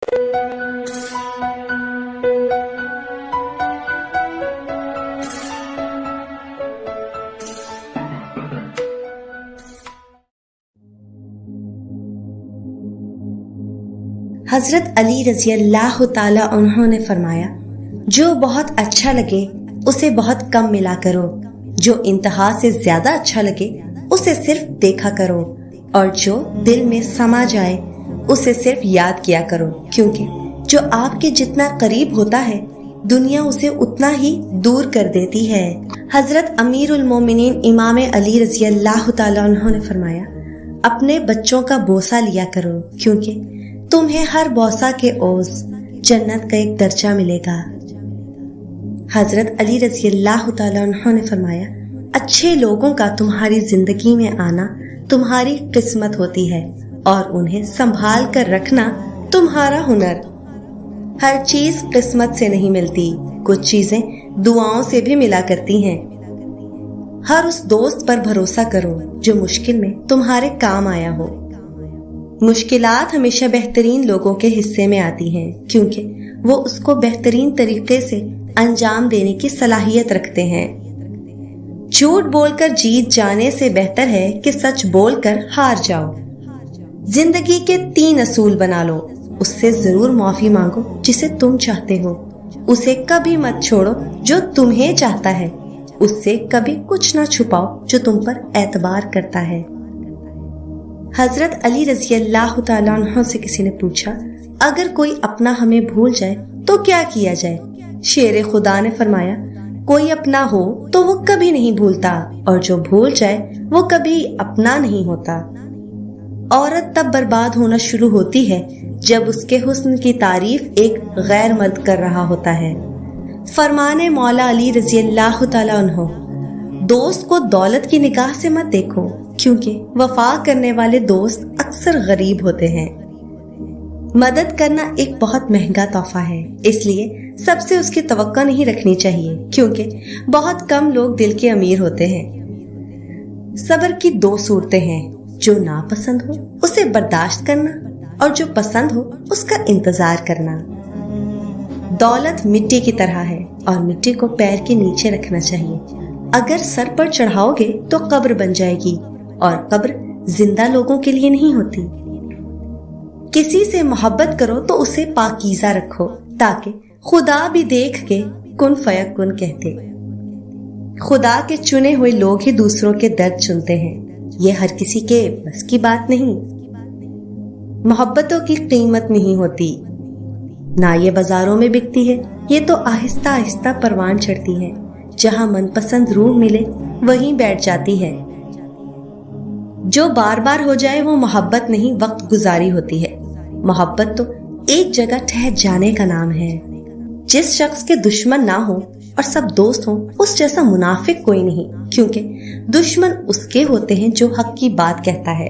حضرت علی رضی اللہ تعالی عنہ نے فرمایا، جو بہت اچھا لگے اسے بہت کم ملا کرو، جو انتہا سے زیادہ اچھا لگے اسے صرف دیکھا کرو، اور جو دل میں سما جائے اسے صرف یاد کیا کرو، کیونکہ جو آپ کے جتنا قریب ہوتا ہے دنیا اسے اتنا ہی دور کر دیتی ہے۔ حضرت امیر المومنین امام علی رضی اللہ تعالی عنہ نے فرمایا، اپنے بچوں کا بوسہ لیا کرو، کیونکہ تمہیں ہر بوسہ کے عوض جنت کا ایک درجہ ملے گا۔ حضرت علی رضی اللہ تعالی عنہ نے فرمایا، اچھے لوگوں کا تمہاری زندگی میں آنا تمہاری قسمت ہوتی ہے، اور انہیں سنبھال کر رکھنا تمہارا ہنر۔ ہر چیز قسمت سے نہیں ملتی، کچھ چیزیں دعاؤں سے بھی ملا کرتی ہیں۔ ہر اس دوست پر بھروسہ کرو جو مشکل میں تمہارے کام آیا ہو۔ مشکلات ہمیشہ بہترین لوگوں کے حصے میں آتی ہیں، کیونکہ وہ اس کو بہترین طریقے سے انجام دینے کی صلاحیت رکھتے ہیں۔ جھوٹ بول کر جیت جانے سے بہتر ہے کہ سچ بول کر ہار جاؤ۔ زندگی کے 3 اصول بنا لو، اس سے ضرور معافی مانگو جسے تم چاہتے ہو، اسے کبھی مت چھوڑو جو تمہیں چاہتا ہے، اس سے کبھی کچھ نہ چھپاؤ جو تم پر اعتبار کرتا ہے۔ حضرت علی رضی اللہ تعالیٰ عنہ سے کسی نے پوچھا، اگر کوئی اپنا ہمیں بھول جائے تو کیا کیا جائے؟ شیر خدا نے فرمایا، کوئی اپنا ہو تو وہ کبھی نہیں بھولتا، اور جو بھول جائے وہ کبھی اپنا نہیں ہوتا۔ عورت تب برباد ہونا شروع ہوتی ہے جب اس کے حسن کی تعریف ایک غیر مرد کر رہا ہوتا ہے۔ فرمان مولا علی رضی اللہ تعالیٰ عنہ، دوست کو دولت کی نگاہ سے مت دیکھو، کیونکہ وفا کرنے والے دوست اکثر غریب ہوتے ہیں۔ مدد کرنا ایک بہت مہنگا تحفہ ہے، اس لیے سب سے اس کی توقع نہیں رکھنی چاہیے، کیونکہ بہت کم لوگ دل کے امیر ہوتے ہیں۔ صبر کی 2 صورتیں ہیں، جو ناپسند ہو اسے برداشت کرنا، اور جو پسند ہو اس کا انتظار کرنا۔ دولت مٹی کی طرح ہے، اور مٹی کو پیر کے نیچے رکھنا چاہیے۔ اگر سر پر چڑھاؤ گے تو قبر بن جائے گی، اور قبر زندہ لوگوں کے لیے نہیں ہوتی۔ کسی سے محبت کرو تو اسے پاکیزہ رکھو، تاکہ خدا بھی دیکھ کے کن فیکن کہتے۔ خدا کے چنے ہوئے لوگ ہی دوسروں کے درد چنتے ہیں، یہ ہر کسی کے بس کی بات نہیں۔ محبتوں کی قیمت نہیں ہوتی، نہ یہ بازاروں میں بکتی ہے، یہ تو آہستہ آہستہ پروان چڑھتی ہے، جہاں من پسند روح ملے وہیں بیٹھ جاتی ہے۔ جو بار بار ہو جائے وہ محبت نہیں، وقت گزاری ہوتی ہے۔ محبت تو ایک جگہ ٹھہر جانے کا نام ہے۔ جس شخص کے دشمن نہ ہو اور سب دوست ہوں، اس جیسا منافق کوئی نہیں، کیونکہ دشمن اس کے ہوتے ہیں جو حق کی بات کہتا ہے۔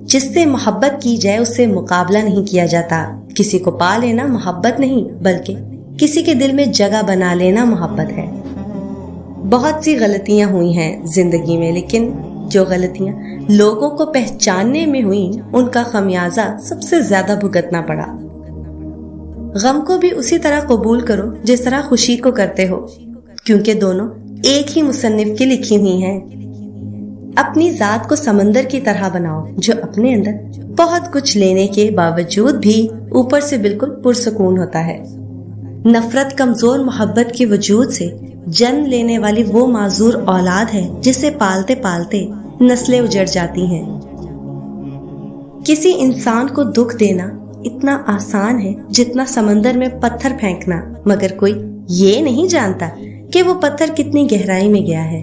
جس سے محبت کی جائے اس سے مقابلہ نہیں کیا جاتا۔ کسی کو پا لینا محبت نہیں، بلکہ کسی کے دل میں جگہ بنا لینا محبت ہے۔ بہت سی غلطیاں ہوئی ہیں زندگی میں، لیکن جو غلطیاں لوگوں کو پہچاننے میں ہوئیں ان کا خمیازہ سب سے زیادہ بھگتنا پڑا۔ غم کو بھی اسی طرح قبول کرو جس طرح خوشی کو کرتے ہو، کیونکہ دونوں ایک ہی مصنف کی لکھی ہوئی ہیں۔ اپنی ذات کو سمندر کی طرح بناؤ جو اپنے اندر بہت کچھ لینے کے باوجود بھی اوپر سے بالکل پرسکون ہوتا ہے۔ نفرت کمزور محبت کے وجود سے جنم لینے والی وہ معذور اولاد ہے جسے پالتے پالتے نسلیں اجڑ جاتی ہیں۔ کسی انسان کو دکھ دینا اتنا آسان ہے جتنا سمندر میں پتھر پھینکنا، مگر کوئی یہ نہیں جانتا کہ وہ پتھر کتنی گہرائی میں گیا ہے۔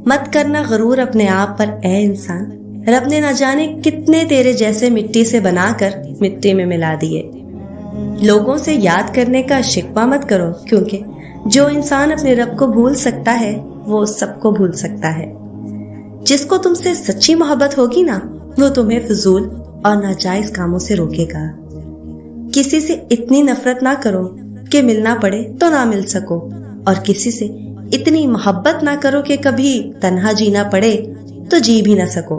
مت کرنا غرور اپنے آپ پر اے انسان، رب نے نہ جانے کتنے تیرے جیسے مٹی سے بنا کر مٹی میں ملا دیے۔ لوگوں سے یاد کرنے کا شکوہ مت کرو، کیونکہ جو انسان اپنے رب کو بھول سکتا ہے وہ سب کو بھول سکتا ہے۔ جس کو تم سے سچی محبت ہوگی نا، وہ تمہیں فضول اور ناجائز کاموں سے روکے گا۔ کسی سے اتنی نفرت نہ کرو کہ ملنا پڑے تو نہ مل سکو، اور کسی سے اتنی محبت نہ کرو کہ کبھی تنہا جینا پڑے تو جی بھی نہ سکو۔